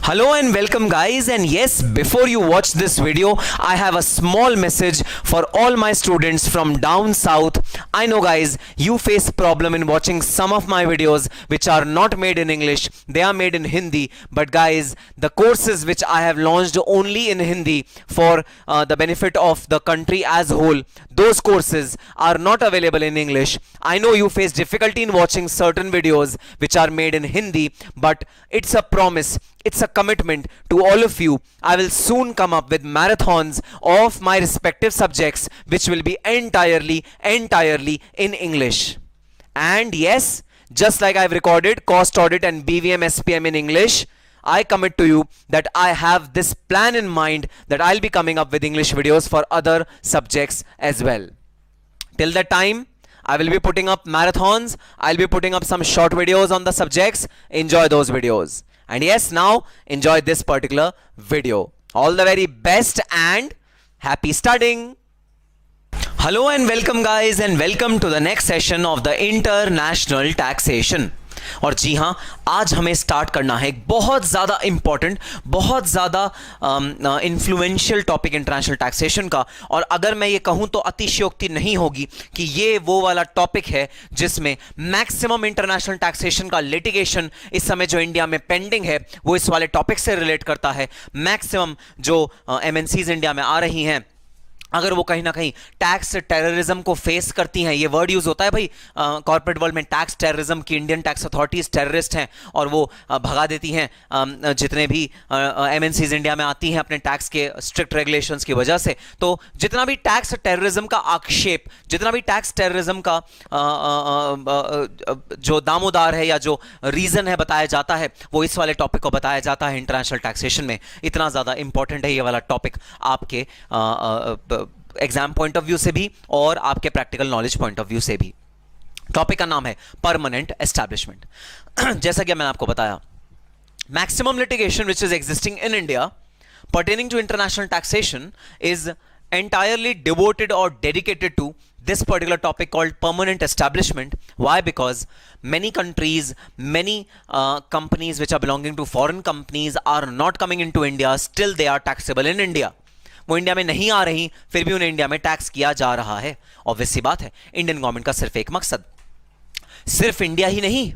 Hello and welcome guys, and yes, before you watch this video I have a small message for all my students from down south. I know guys, you face problem in watching some of my videos which are not made in English, they are made in Hindi, but guys, the courses which I have launched only in Hindi for the benefit of the country as whole, those courses are not available in English. I know you face difficulty in watching certain videos which are made in Hindi, but it's a promise, it's a commitment to all of you. I will soon come up with marathons of my respective subjects which will be entirely in English. And yes, just like I've recorded cost audit and BVM SPM in English, I commit to you that I have this plan in mind that I'll be coming up with English videos for other subjects as well. Till that time, I will be putting up marathons, I'll be putting up some short videos on the subjects. Enjoy those videos. And yes, now enjoy this particular video. All the very best and happy studying. Hello and welcome guys, and welcome to the next session of the International Taxation. और जी हाँ, आज हमें start करना है एक बहुत ज़्यादा important, बहुत ज़्यादा इन्फ्लुएंशियल टॉपिक इंटरनेशनल टैक्सेशन का। और अगर मैं ये कहूँ तो अतिशयोक्ति नहीं होगी कि ये वो वाला टॉपिक है जिसमें मैक्सिमम इंटरनेशनल टैक्सेशन का लिटिगेशन इस समय जो इंडिया में पेंडिंग है वो इस वाले टॉपिक से रिलेट करता है। मैक्सिमम जो एमएनसीज इंडिया में आ रही हैं, अगर वो कहीं ना कहीं टैक्स टेररिज्म को फेस करती हैं, ये वर्ड यूज होता है भाई कॉर्पोरेट वर्ल्ड में टैक्स टेररिज्म की, इंडियन टैक्स अथॉरिटीज टेररिस्ट हैं और वो भगा देती हैं जितने भी एमएनसीज इंडिया में आती हैं अपने टैक्स के स्ट्रिक्ट रेगुलेशंस की वजह से। तो जितना भी टैक्स टेररिज्म का आक्षेप, जितना भी टैक्स टेररिज्म का जो दामोदार है या जो रीजन है बताया जाता है, वो इस वाले टॉपिक को बताया जाता है इंटरनेशनल टैक्सेशन में। इतना ज्यादा इंपॉर्टेंट है ये वाला टॉपिक आपके एग्जाम पॉइंट ऑफ व्यू से भी और आपके practical knowledge point of view से भी। टॉपिक का नाम है परमानेंट एस्टैब्लिशमेंट। जैसा कि मैंने आपको बताया, maximum litigation which is existing in India pertaining to international taxation is entirely devoted or dedicated to this particular topic called permanent establishment. Why? Because many countries, many companies which are belonging to foreign companies are not coming into India, still they are taxable in India. वो India में नहीं आ रही, फिर भी उन्हें India में tax किया जा रहा है। ऑब्वियस सी बात है, इंडियन गवर्नमेंट का सिर्फ एक मकसद, सिर्फ इंडिया ही नहीं,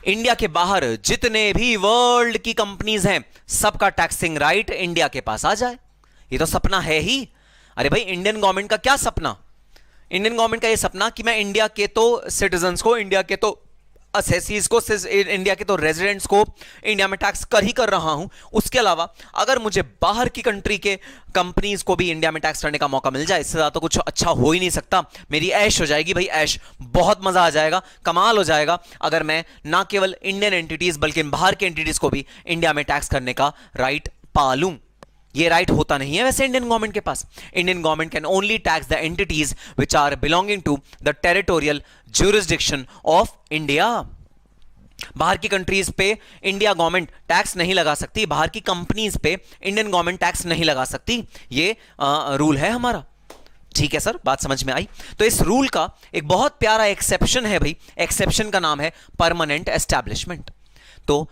इंडिया के बाहर जितने भी वर्ल्ड की कंपनीज हैं सबका टैक्सिंग राइट इंडिया के पास आ जाए। ये तो सपना है ही। अरे भाई, इंडियन गवर्नमेंट का क्या सपना? इंडियन गवर्नमेंट का ये सपना कि मैं इंडिया के तो सिटीजन्स को, इंडिया के तो असेसीज को, इंडिया के तो रेजिडेंट्स को इंडिया में टैक्स कर ही कर रहा हूं, उसके अलावा अगर मुझे बाहर की कंट्री के कंपनीज को भी इंडिया में टैक्स करने का मौका मिल जाए, इससे ज्यादा तो कुछ अच्छा हो ही नहीं सकता। मेरी ऐश हो जाएगी भाई, ऐश, बहुत मजा आ जाएगा, कमाल हो जाएगा अगर मैं ना केवल इंडियन एंटिटीज बल्कि बाहर के एंटिटीज को भी इंडिया में टैक्स करने का राइट पा लूं। ये राइट होता नहीं है वैसे इंडियन गवर्नमेंट के पास। Indian government can only tax the entities which are belonging to the territorial jurisdiction of India. बाहर की कंट्रीज पे इंडिया गवर्नमेंट टैक्स नहीं लगा सकती, बाहर की कंपनीज पे इंडियन गवर्नमेंट टैक्स नहीं लगा सकती। ये रूल है हमारा। ठीक है सर, बात समझ में आई? तो इस रूल का एक बहुत प्यारा एक्सेप्शन है भाई, एक्सेप्शन का नाम है परमानेंट एस्टैब्लिशमेंट। तो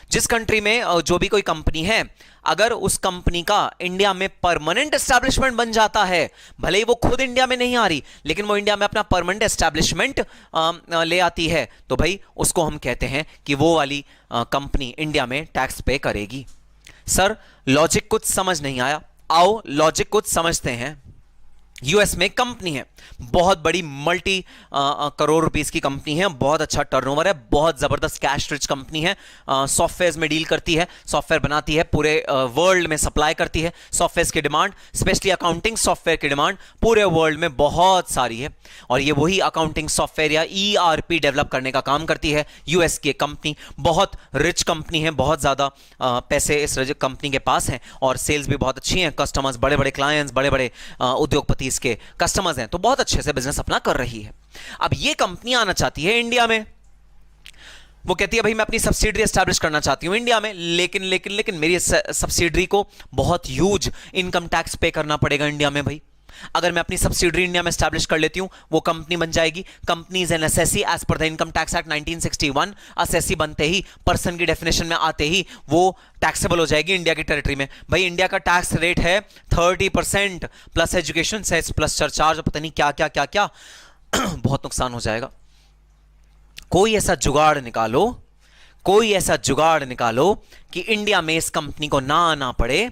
जिस कंट्री में जो भी कोई कंपनी है, अगर उस कंपनी का इंडिया में परमानेंट एस्टैब्लिशमेंट बन जाता है, भले ही वो खुद इंडिया में नहीं आ रही लेकिन वो इंडिया में अपना परमानेंट एस्टैब्लिशमेंट ले आती है, तो भाई उसको हम कहते हैं कि वो वाली कंपनी इंडिया में टैक्स पे करेगी। सर लॉजिक कुछ समझ नहीं आया, आओ लॉजिक कुछ समझते हैं। यूएस में कंपनी है, बहुत बड़ी मल्टी करोड़ रुपीस की कंपनी है, बहुत अच्छा टर्नओवर है, बहुत जबरदस्त कैश रिच कंपनी है, सॉफ्टवेयर में डील करती है, सॉफ्टवेयर बनाती है, पूरे वर्ल्ड में सप्लाई करती है। सॉफ्टवेयर की डिमांड, स्पेशली अकाउंटिंग सॉफ्टवेयर की डिमांड पूरे वर्ल्ड में बहुत सारी है, और ये वही अकाउंटिंग सॉफ्टवेयर या ईआरपी डेवलप करने का काम करती है। यूएस की कंपनी बहुत रिच कंपनी है, बहुत ज्यादा पैसे इस कंपनी के पास हैं और सेल्स भी बहुत अच्छी हैं, कस्टमर्स, बड़े बड़े क्लाइंट्स, बड़े बड़े उद्योगपति इसके कस्टमर्स हैं, तो बहुत अच्छे से बिजनेस अपना कर रही है। अब ये कंपनी आना चाहती है इंडिया में, वो कहती है भाई मैं अपनी सब्सिडरी एस्टैब्लिश करना चाहती हूं इंडिया में, लेकिन मेरी सब्सिडरी को बहुत ह्यूज इनकम टैक्स पे करना पड़ेगा इंडिया में भाई। अगर मैं अपनी सब्सिडरी इंडिया में स्टैब्लिश कर लेती हूं, वो कंपनी बन जाएगी। Company is an assessee as per the income tax act 1961। Assessee बनते ही, पर्सन की डेफिनेशन में आते ही वो टैक्सेबल हो जाएगी इंडिया की टेरिटरी में। भाई इंडिया का टैक्स रेट है 30% plus education cess plus surcharge, पता नहीं क्या क्या क्या क्या बहुत नुकसान हो जाएगा। कोई ऐसा जुगाड़ निकालो, कोई ऐसा जुगाड़ निकालो कि इंडिया में इस कंपनी को ना आना पड़े,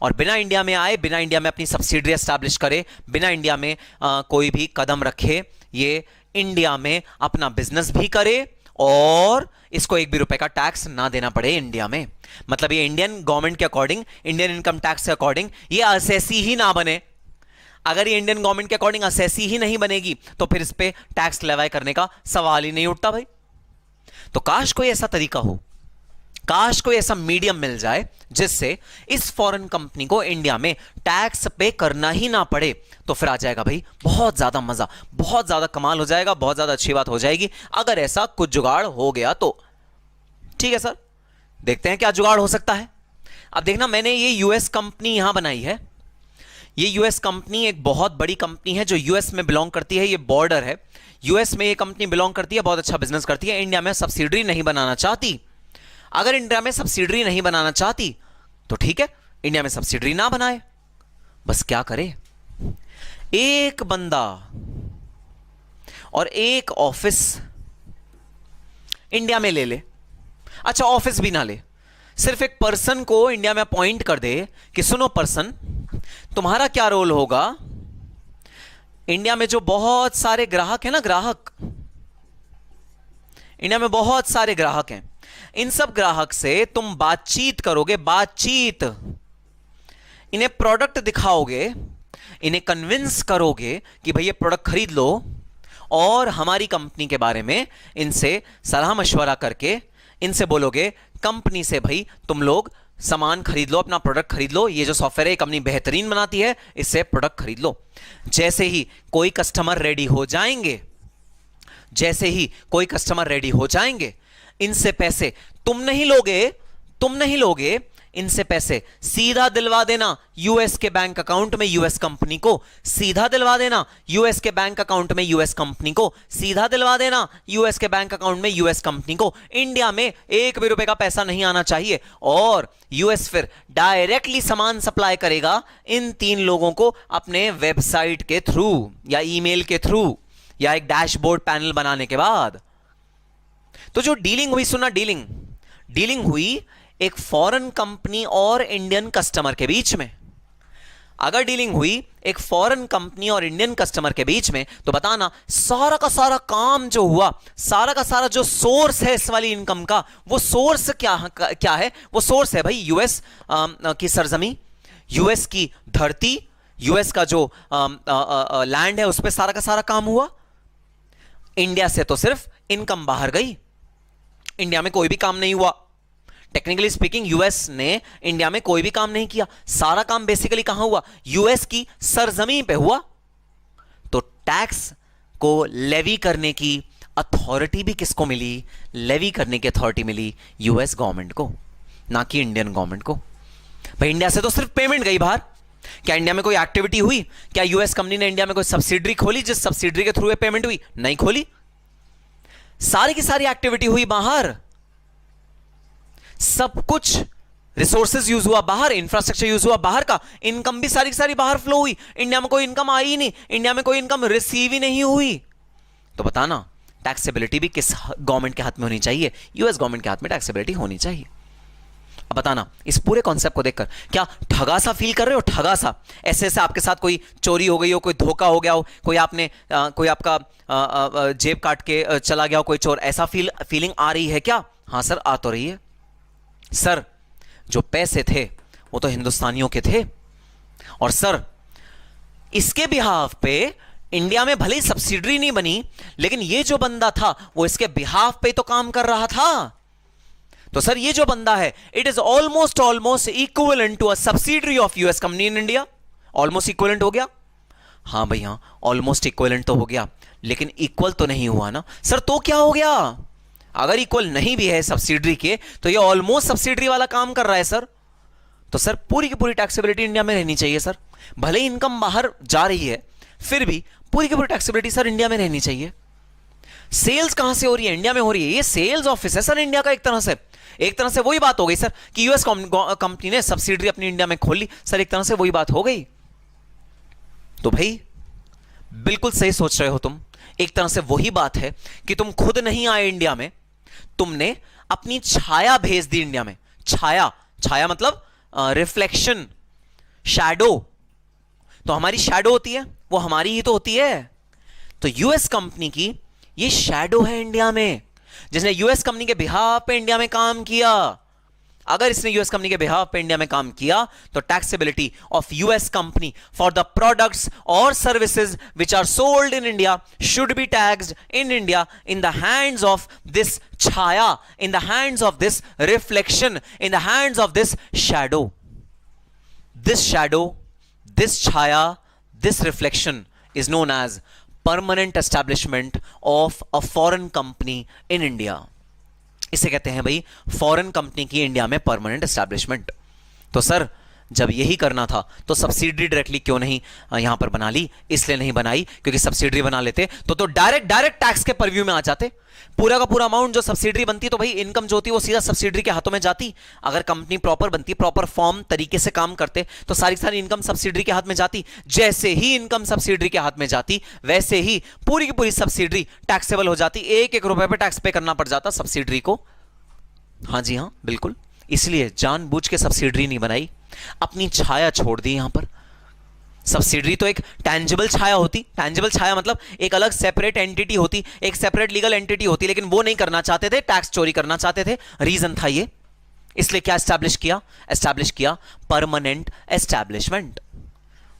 और बिना इंडिया में आए, बिना इंडिया में अपनी सब्सिडरी एस्टैब्लिश करे, बिना इंडिया में कोई भी कदम रखे, ये इंडिया में अपना बिजनेस भी करे और इसको एक भी रुपए का टैक्स ना देना पड़े इंडिया में। मतलब ये इंडियन गवर्नमेंट के अकॉर्डिंग, इंडियन इनकम टैक्स के अकॉर्डिंग ये असेसी ही ना बने। अगर ये इंडियन गवर्नमेंट के अकॉर्डिंग असेसी ही नहीं बनेगी तो फिर इस पे टैक्स लेवाई करने का सवाल ही नहीं उठता भाई। तो काश कोई ऐसा तरीका हो, काश कोई ऐसा मीडियम मिल जाए जिससे इस फॉरेन कंपनी को इंडिया में टैक्स पे करना ही ना पड़े, तो फिर आ जाएगा भाई बहुत ज्यादा मजा, बहुत ज्यादा कमाल हो जाएगा, बहुत ज्यादा अच्छी बात हो जाएगी। अगर ऐसा कुछ जुगाड़ हो गया तो ठीक है सर, देखते हैं क्या जुगाड़ हो सकता है। अब देखना, मैंने ये यूएस कंपनी यहां बनाई है। ये यूएस कंपनी एक बहुत बड़ी कंपनी है जो यूएस में बिलोंग करती है। ये बॉर्डर है, यूएस में ये कंपनी बिलोंग करती है, बहुत अच्छा बिजनेस करती है। इंडिया में सब्सिडरी नहीं बनाना चाहती। अगर इंडिया में सब्सिडरी नहीं बनाना चाहती तो ठीक है, इंडिया में सब्सिडरी ना बनाए। बस क्या करे, एक बंदा और एक ऑफिस इंडिया में ले ले। अच्छा, ऑफिस भी ना ले, सिर्फ एक पर्सन को इंडिया में अपॉइंट कर दे कि सुनो पर्सन, तुम्हारा क्या रोल होगा, इंडिया में जो बहुत सारे ग्राहक हैं ना, ग्राहक इंडिया में बहुत सारे ग्राहक हैं, इन सब ग्राहक से तुम बातचीत करोगे, बातचीत, इन्हें प्रोडक्ट दिखाओगे, इन्हें कन्विंस करोगे कि भाई ये प्रोडक्ट खरीद लो, और हमारी कंपनी के बारे में इनसे सलाह मशवरा करके इनसे बोलोगे कंपनी से भाई तुम लोग सामान खरीद लो, अपना प्रोडक्ट खरीद लो, ये जो सॉफ्टवेयर है कंपनी बेहतरीन बनाती है, इससे प्रोडक्ट खरीद लो। जैसे ही कोई कस्टमर रेडी हो जाएंगे, जैसे ही कोई कस्टमर रेडी हो जाएंगे, इनसे पैसे तुम नहीं लोगे, तुम नहीं लोगे, इनसे पैसे सीधा दिलवा देना यूएस के बैंक अकाउंट में यूएस कंपनी को, सीधा दिलवा देना यूएस के बैंक अकाउंट में यूएस कंपनी को, सीधा दिलवा देना यूएस के बैंक अकाउंट में यूएस कंपनी को। इंडिया में एक भी रुपए का पैसा नहीं आना चाहिए, और यूएस फिर डायरेक्टली सामान सप्लाई करेगा इन तीन लोगों को अपने वेबसाइट के थ्रू या ईमेल के थ्रू या एक डैशबोर्ड पैनल बनाने के बाद। तो जो डीलिंग हुई, सुना, डीलिंग हुई एक फॉरेन कंपनी और इंडियन कस्टमर के बीच में। अगर डीलिंग हुई एक फॉरेन कंपनी और इंडियन कस्टमर के बीच में, तो बताना सारा का सारा काम जो हुआ, सारा का सारा जो सोर्स है इस वाली इनकम का, वो सोर्स क्या है? वो सोर्स है भाई यूएस की सरजमी, यूएस की धरती, यूएस का जो लैंड है उस पर सारा का सारा काम हुआ। इंडिया से तो सिर्फ इनकम बाहर गई, इंडिया में कोई भी काम नहीं हुआ। टेक्निकली स्पीकिंग यूएस ने इंडिया में कोई भी काम नहीं किया, सारा काम बेसिकली कहां हुआ? यूएस की सरजमीन पे हुआ। तो टैक्स को लेवी करने की अथॉरिटी भी किसको मिली? लेवी करने की अथॉरिटी मिली यूएस गवर्नमेंट को, ना कि इंडियन गवर्नमेंट को। भाई इंडिया से तो सिर्फ पेमेंट गई बाहर। क्या इंडिया में कोई एक्टिविटी हुई? क्या यूएस कंपनी ने इंडिया में कोई सब्सिडरी खोली जिस सब्सिडरी के थ्रू पेमेंट हुई? नहीं खोली। सारी की सारी एक्टिविटी हुई बाहर, सब कुछ रिसोर्सेज यूज हुआ बाहर, इंफ्रास्ट्रक्चर यूज हुआ बाहर का, इनकम भी सारी की सारी बाहर फ्लो हुई। इंडिया में कोई इनकम आई ही नहीं, इंडिया में कोई इनकम रिसीव ही नहीं हुई। तो बताना टैक्सेबिलिटी भी किस गवर्नमेंट के हाथ में होनी चाहिए? यूएस गवर्नमेंट के हाथ में टैक्सेबिलिटी होनी चाहिए। अब बताना इस पूरे कॉन्सेप्ट को देखकर क्या ठगा सा फील कर रहे हो? ठगा सा, ऐसे ऐसे आपके साथ कोई चोरी हो गई हो, कोई धोखा हो गया हो, कोई आपका जेब काट के चला गया हो कोई चोर, ऐसा फीलिंग आ रही है क्या? हाँ सर, आ तो रही है। सर जो पैसे थे वो तो हिंदुस्तानियों के थे, और सर इसके बिहाफ पे इंडिया में भले ही सब्सिडरी नहीं बनी, लेकिन ये जो बंदा था वो इसके बिहाफ पे तो काम कर रहा था। तो सर ये जो बंदा है, it is almost equivalent to a subsidiary of US company in India. Almost equivalent हो गया? हाँ भाई हाँ, ऑलमोस्ट इक्विवेलेंट तो हो गया, लेकिन इक्वल तो नहीं हुआ ना सर। तो क्या हो गया? अगर इक्वल नहीं भी है सब्सिडरी के, तो ये ऑलमोस्ट सब्सिडरी वाला काम कर रहा है सर। तो सर पूरी की पूरी टैक्सेबिलिटी इंडिया में रहनी चाहिए सर। भले ही इनकम बाहर जा रही है, फिर भी पूरी की पूरी टैक्सेबिलिटी सर इंडिया में रहनी चाहिए। सेल्स कहां से हो रही है? इंडिया में हो रही है। ये सेल्स ऑफिस है सर इंडिया का। एक तरह से वही बात हो गई सर कि यूएस कंपनी ने सब्सिडरी अपनी इंडिया में खोल ली। सर एक तरह से वही बात हो गई। तो भाई बिल्कुल सही सोच रहे हो तुम। एक तरह से वही बात है कि तुम खुद नहीं आए इंडिया में, तुमने अपनी छाया भेज दी इंडिया में। छाया, छाया मतलब रिफ्लेक्शन, शैडो। तो हमारी शैडो होती है, वो हमारी ही तो होती है। तो यूएस कंपनी की ये शैडो है इंडिया में, जिसने यूएस कंपनी के बिहाफ पे इंडिया में काम किया। अगर इसने यूएस कंपनी के बिहाफ पे इंडिया में काम किया तो taxability of US company for the products और services which are sold in India should be taxed in India in the hands of this छाया, in the hands of this reflection, in the hands of this shadow. This shadow, this छाया, this reflection is known as permanent establishment of a foreign company in India. इसे कहते हैं भाई foreign company की India में permanent establishment. तो sir जब यही करना था तो सब्सिडरी डायरेक्टली क्यों नहीं यहां पर बना ली? इसलिए नहीं बनाई क्योंकि सब्सिडरी बना लेते तो डायरेक्ट टैक्स के परव्यू में आ जाते। पूरा का पूरा अमाउंट जो सब्सिडरी बनती तो भाई इनकम जो होती वो सीधा सब्सिडरी के हाथों में जाती। अगर कंपनी प्रॉपर बनती, प्रॉपर फॉर्म तरीके से काम करते तो सारी इनकम सब्सिडरी के हाथ में जाती। जैसे ही इनकम सब्सिडरी के हाथ में जाती वैसे ही पूरी की पूरी सब्सिडरी टैक्सेबल हो जाती। एक एक रुपए पे टैक्स पे करना पड़ जाता सब्सिडरी को। हाँ जी हाँ बिल्कुल, इसलिए जानबूझ के सब्सिडरी नहीं बनाई, अपनी छाया छोड़ दी यहां पर। सब्सिडरी तो एक टैंजिबल छाया होती। टैंजिबल छाया मतलब एक अलग सेपरेट एंटिटी होती, एक सेपरेट लीगल एंटिटी होती, लेकिन वो नहीं करना चाहते थे, टैक्स चोरी करना चाहते थे। रीजन था ये। इसलिए क्या एस्टैब्लिश किया? Permanent establishment.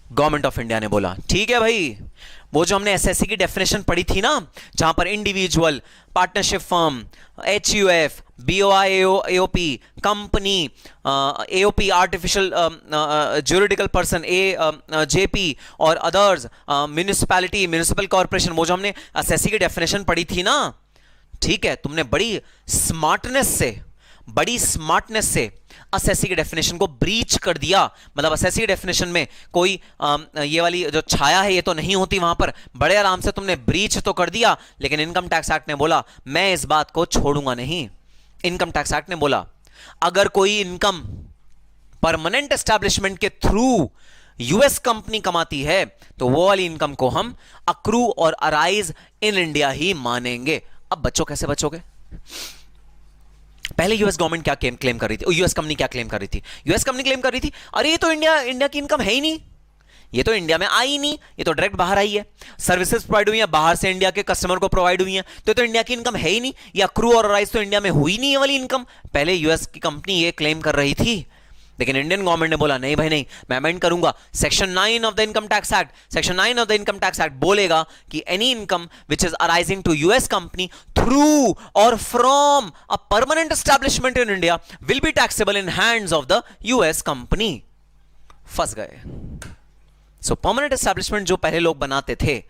Government of India ने बोला ठीक है भाई, वो जो हमने एसएससी की डेफिनेशन पढ़ी थी ना, जहां पर individual, partnership firm, HUF, BOI, AOP, company, AOP, artificial juridical person, JP और अदर्स, म्युनिसिपैलिटी, म्युनिसिपल कॉर्पोरेशन, वो जो हमने एसएससी की डेफिनेशन पढ़ी थी ना, ठीक है, तुमने बड़ी स्मार्टनेस से एसएससी की डेफिनेशन को ब्रीच कर दिया। मतलब एसएससी की डेफिनेशन में कोई ये वाली जो छाया है ये तो नहीं होती वहां पर, बड़े आराम से तुमने ब्रीच तो कर दिया। लेकिन इनकम टैक्स एक्ट ने बोला मैं इस बात को छोड़ूंगा नहीं। इनकम टैक्स एक्ट ने बोला अगर कोई इनकम परमानेंट एस्टैब्लिशमेंट के थ्रू यूएस कंपनी कमाती है तो वो वाली इनकम को हम अक्रू और अराइज इन इंडिया ही मानेंगे। अब बच्चों कैसे बचोगे? पहले यूएस गवर्नमेंट क्या क्लेम कर रही थी? यूएस कंपनी क्या क्लेम कर रही थी? यूएस कंपनी क्लेम कर रही थी अरे ये तो इंडिया की इनकम है ही नहीं, ये तो इंडिया में आई ही नहीं, ये तो डायरेक्ट बाहर आई है, सर्विसेज प्रोवाइड हुई है बाहर से इंडिया के कस्टमर को प्रोवाइड हुई है, तो ये तो इंडिया की इनकम है ही नहीं, ये अक्रू और राइज तो इंडिया में हुई नहीं है वाली इनकम। पहले यूएस की कंपनी ये क्लेम कर रही थी। लेकिन इंडियन गवर्नमेंट ने बोला नहीं भाई नहीं, मैं अमेंड करूंगा। Section 9 of the income tax act बोलेगा कि any income which is arising to US company through और from a permanent establishment in India will be taxable in hands of the US company. फंस गए। सो permanent establishment जो पहले लोग बनाते थे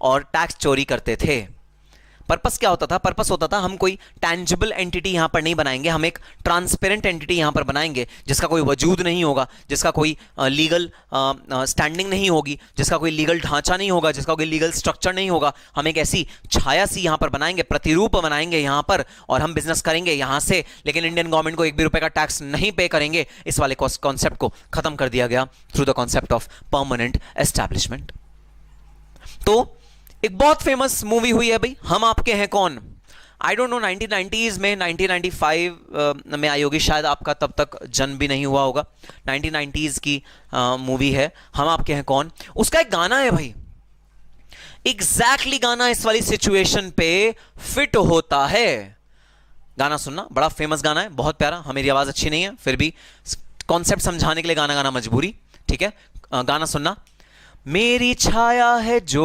और टैक्स चोरी करते थे, पर्पस क्या होता था? पर्पस होता था हम कोई टैंजिबल एंटिटी यहां पर नहीं बनाएंगे, हम एक ट्रांसपेरेंट एंटिटी यहां पर बनाएंगे जिसका कोई वजूद नहीं होगा, जिसका कोई लीगल स्टैंडिंग नहीं होगी, जिसका कोई लीगल ढांचा नहीं होगा, जिसका कोई लीगल स्ट्रक्चर नहीं होगा। हम एक ऐसी छाया सी यहां पर बनाएंगे, प्रतिरूप बनाएंगे यहां पर, और हम बिजनेस करेंगे यहां से, लेकिन इंडियन गवर्नमेंट को एक भी रुपए का टैक्स नहीं पे करेंगे। इस वाले कॉन्सेप्ट को खत्म कर दिया गया through the concept of permanent establishment. तो एक बहुत फेमस मूवी हुई है भाई, हम आपके हैं कौन। आई डोंट नो 1990s में, 1995 में आई होगी शायद, आपका तब तक जन्म भी नहीं हुआ होगा। 1990s की मूवी है हम आपके हैं कौन। उसका एक गाना है भाई, एग्जैक्टली गाना इस वाली सिचुएशन पे फिट होता है। गाना सुनना, बड़ा फेमस गाना है, बहुत प्यारा। हाँ मेरी आवाज अच्छी नहीं है फिर भी कॉन्सेप्ट समझाने के लिए गाना गाना मजबूरी, ठीक है। गाना सुनना। मेरी छाया है जो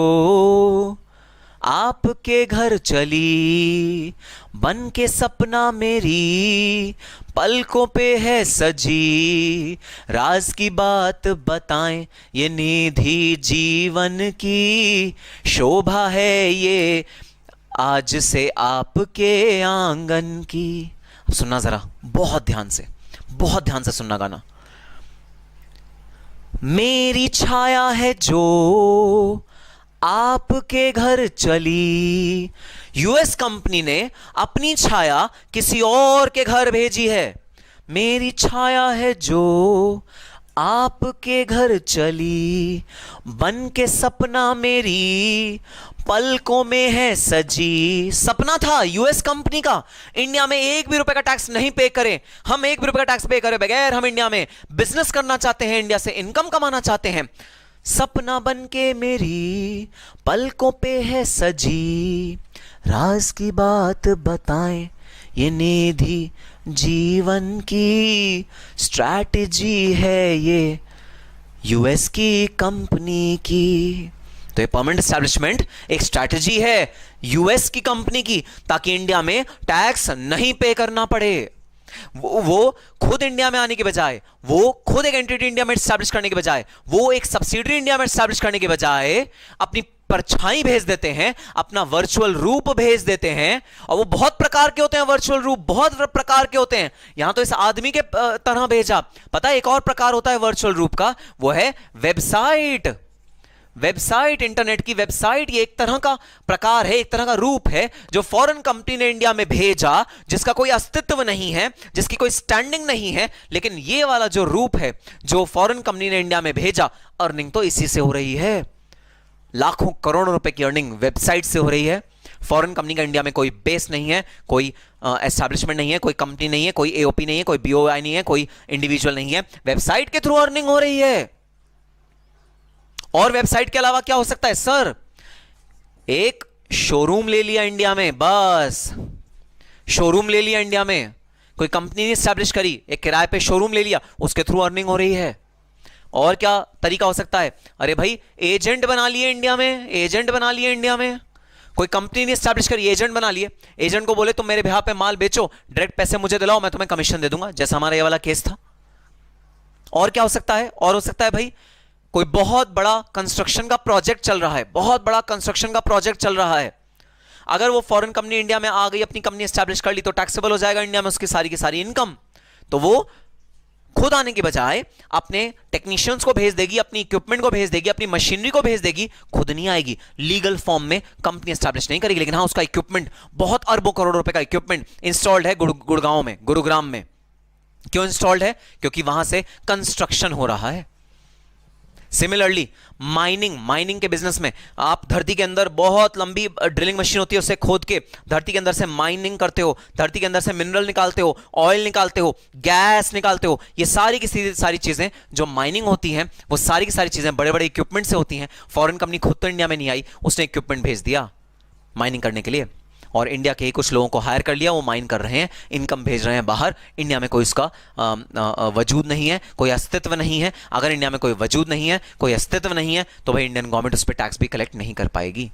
आपके घर चली, बन के सपना मेरी पलकों पे है सजी, राज की बात बताएं ये निधि जीवन की, शोभा है ये आज से आपके आंगन की। अब सुनना जरा बहुत ध्यान से सुनना गाना। मेरी छाया है जो आपके घर चली। यूएस कंपनी ने अपनी छाया किसी और के घर भेजी है। मेरी छाया है जो आपके घर चली, बन के सपना मेरी पलकों में है सजी। सपना था यूएस कंपनी का, इंडिया में एक भी रुपए का टैक्स नहीं पे करें। हम एक भी रुपए का टैक्स पे करे बगैर हम इंडिया में बिजनेस करना चाहते हैं, इंडिया से इनकम कमाना चाहते हैं। सपना बन के मेरी पलकों पे है सजी, राज की बात बताएं ये निधि जीवन की स्ट्रैटेजी है ये यूएस की कंपनी की। तो ये परमानेंट एस्टैब्लिशमेंट एक स्ट्रैटेजी है यूएस की कंपनी की, ताकि इंडिया में टैक्स नहीं पे करना पड़े। वो खुद इंडिया में आने के बजाय, वो खुद एक एंटिटी इंडिया में एस्टैब्लिश करने के बजाय, वो एक सब्सिडरी इंडिया में एस्टैब्लिश करने के बजाय अपनी परछाई भेज देते हैं, अपना वर्चुअल रूप भेज देते हैं। और वो बहुत प्रकार के होते हैं, वर्चुअल रूप बहुत प्रकार के होते हैं। यहां तो इस आदमी के तरह भेजा, पता है एक और प्रकार होता है वर्चुअल रूप का, वो है वेबसाइट। वेबसाइट, इंटरनेट की वेबसाइट, ये एक तरह का प्रकार है, एक तरह का रूप है जो फॉरेन कंपनी ने इंडिया में भेजा, जिसका कोई अस्तित्व नहीं है, जिसकी कोई स्टैंडिंग नहीं है। लेकिन ये वाला जो रूप है जो फॉरेन कंपनी ने इंडिया में भेजा, अर्निंग तो इसी से हो रही है। लाखों करोड़ों रुपए की अर्निंग वेबसाइट से हो रही है। फॉरेन कंपनी का इंडिया में कोई बेस नहीं है, कोई एस्टैब्लिशमेंट नहीं है, कोई कंपनी नहीं है, कोई एओपी नहीं है, कोई बीओआई नहीं है, कोई इंडिविजुअल नहीं है। वेबसाइट के थ्रू अर्निंग हो रही है। और वेबसाइट के अलावा क्या हो सकता है सर? एक शोरूम ले लिया इंडिया में, बस शोरूम ले लिया इंडिया में, कोई कंपनी ने एस्टैब्लिश करी, एक किराए पे शोरूम ले लिया, उसके थ्रू अर्निंग हो रही है। और क्या तरीका हो सकता है? अरे भाई एजेंट बना लिए इंडिया में, एजेंट बना लिए इंडिया में, कोई कंपनी ने एस्टैब्लिश करी, एजेंट बना लिए, एजेंट को बोले तुम मेरे बिहाफ पे माल बेचो, डायरेक्ट पैसे मुझे दिलाओ, मैं तुम्हें कमीशन दे दूंगा, जैसा हमारा ये वाला केस था। और क्या हो सकता है? और हो सकता है भाई कोई बहुत बड़ा कंस्ट्रक्शन का प्रोजेक्ट चल रहा है, बहुत बड़ा कंस्ट्रक्शन का प्रोजेक्ट चल रहा है। अगर वो फॉरेन कंपनी इंडिया में आ गई, अपनी कंपनी एस्टैब्लिश कर ली, तो टैक्सेबल हो जाएगा इंडिया में उसकी सारी की सारी इनकम। तो वो खुद आने के बजाय अपने टेक्नीशियंस को भेज देगी, अपनी इक्विपमेंट को भेज देगी, अपनी मशीनरी को भेज देगी, खुद नहीं आएगी, लीगल फॉर्म में कंपनी एस्टैब्लिश नहीं करेगी। लेकिन हाँ, उसका इक्विपमेंट, बहुत अरबों करोड़ों रुपए का इक्विपमेंट इंस्टॉल्ड है गुड़गांव में, गुरुग्राम में। क्यों इंस्टॉल्ड है? क्योंकि वहां से कंस्ट्रक्शन हो रहा है। सिमिलरली माइनिंग के बिजनेस में आप धरती के अंदर बहुत लंबी ड्रिलिंग मशीन होती है, उसे खोद के धरती के अंदर से माइनिंग करते हो, धरती के अंदर से मिनरल निकालते हो, ऑयल निकालते हो, गैस निकालते हो। ये सारी की सारी चीजें जो माइनिंग होती हैं, वो सारी की सारी चीजें बड़े बड़े इक्विपमेंट से होती हैं। फॉरेन कंपनी खुद तो इंडिया में नहीं आई, उसने इक्विपमेंट भेज दिया माइनिंग करने के लिए, और इंडिया के ही कुछ लोगों को हायर कर लिया, वो माइन कर रहे हैं, इनकम भेज रहे हैं बाहर। इंडिया में कोई उसका वजूद नहीं है, कोई अस्तित्व नहीं है। अगर इंडिया में कोई वजूद नहीं है, कोई अस्तित्व नहीं है, तो भाई इंडियन गवर्नमेंट उस पर टैक्स भी कलेक्ट नहीं कर पाएगी।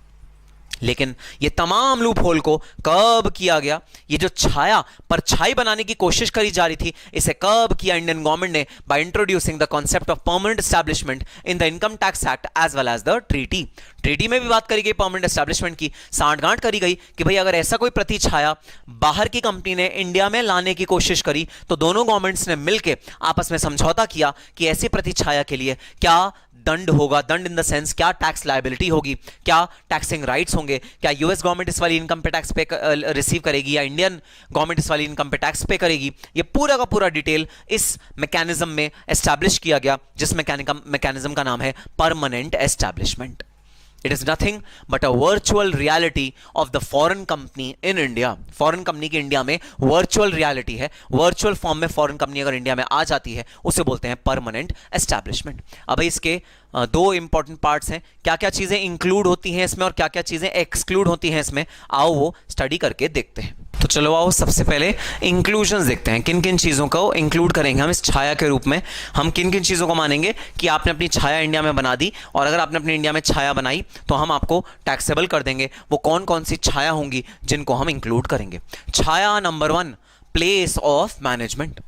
लेकिन ये तमाम लूप होल को कब किया गया? ये जो छाया परछाई बनाने की कोशिश करी जा रही थी, इसे कब किया इंडियन गवर्नमेंट ने? By introducing the concept of permanent establishment in the income tax act as well as the treaty. Treaty में भी बात करी गई परमानेंट एस्टैब्लिशमेंट की, सांठगांठ करी गई कि भाई अगर ऐसा कोई प्रति छाया बाहर की कंपनी ने इंडिया में लाने की कोशिश करी, तो दोनों गवर्नमेंट्स ने मिलकर आपस में समझौता किया कि ऐसी प्रति छाया के लिए क्या दंड होगा, दंड इन द सेंस क्या टैक्स लायबिलिटी होगी, क्या टैक्सिंग राइट्स होंगे, क्या यूएस गवर्नमेंट इस वाली इनकम पे टैक्स पे रिसीव करेगी या इंडियन गवर्नमेंट इस वाली इनकम पे टैक्स पे करेगी। ये पूरा का पूरा डिटेल इस मैकेनिज्म में एस्टैब्लिश किया गया, जिस मैकेनिज्म का नाम है permanent establishment. It is nothing but a virtual reality of the foreign company in India. Foreign company की इंडिया में वर्चुअल रियलिटी है, वर्चुअल फॉर्म में फॉरेन कंपनी अगर इंडिया में आ जाती है, उसे बोलते हैं परमानेंट एस्टैब्लिशमेंट। अब इसके दो इंपॉर्टेंट पार्ट्स हैं, क्या क्या चीजें इंक्लूड होती हैं इसमें और क्या क्या चीजें एक्सक्लूड होती हैं इसमें। आओ वो स्टडी करके देखते हैं। तो चलो आओ सबसे पहले इंक्लूजन्स देखते हैं, किन किन चीज़ों को इंक्लूड करेंगे हम इस छाया के रूप में। हम किन किन चीज़ों को मानेंगे कि आपने अपनी छाया इंडिया में बना दी, और अगर आपने अपनी इंडिया में छाया बनाई तो हम आपको टैक्सेबल कर देंगे। वो कौन कौन सी छाया होंगी जिनको हम इंक्लूड करेंगे। छाया नंबर 1, प्लेस ऑफ मैनेजमेंट।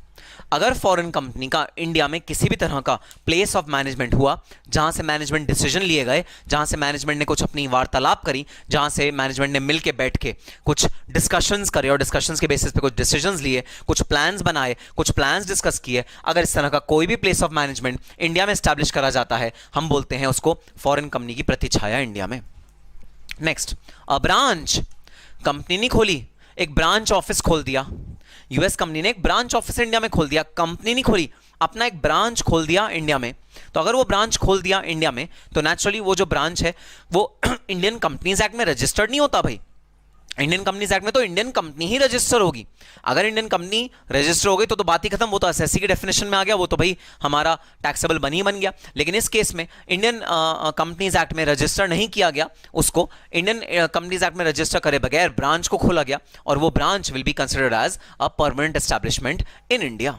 अगर फॉरेन कंपनी का इंडिया में किसी भी तरह का प्लेस ऑफ मैनेजमेंट हुआ, जहां से मैनेजमेंट डिसीजन लिए गए, जहां से मैनेजमेंट ने कुछ अपनी वार्तालाप करी, जहां से मैनेजमेंट ने मिलकर बैठ के कुछ डिस्कशंस करे और डिस्कशंस के बेसिस पे कुछ डिसीजंस लिए, कुछ प्लान्स बनाए, कुछ प्लान्स डिस्कस किए, अगर इस तरह का कोई भी प्लेस ऑफ मैनेजमेंट इंडिया में एस्टैब्लिश करा जाता है, हम बोलते हैं उसको फॉरेन कंपनी की प्रतिछाया इंडिया में। नेक्स्ट, अ ब्रांच, कंपनी नहीं खोली, एक ब्रांच ऑफिस खोल दिया। यूएस कंपनी ने एक ब्रांच ऑफिस इंडिया में खोल दिया, कंपनी नहीं खोली, अपना एक ब्रांच खोल दिया इंडिया में। तो अगर वो ब्रांच खोल दिया इंडिया में तो नेचुरली वो जो ब्रांच है वो इंडियन कंपनीज एक्ट में रजिस्टर्ड नहीं होता भाई। इंडियन कंपनीज एक्ट में तो इंडियन कंपनी ही रजिस्टर होगी। अगर इंडियन कंपनी रजिस्टर हो गई तो बात ही खत्म, वो तो एसएससी की डेफिनेशन में आ गया, वो तो भाई हमारा टैक्सेबल बन गया। लेकिन इस केस में इंडियन कंपनीज एक्ट में रजिस्टर नहीं किया गया, उसको इंडियन कंपनीज एक्ट में रजिस्टर करे बगैर ब्रांच को खोला गया और वो branch will be considered as a permanent establishment in India.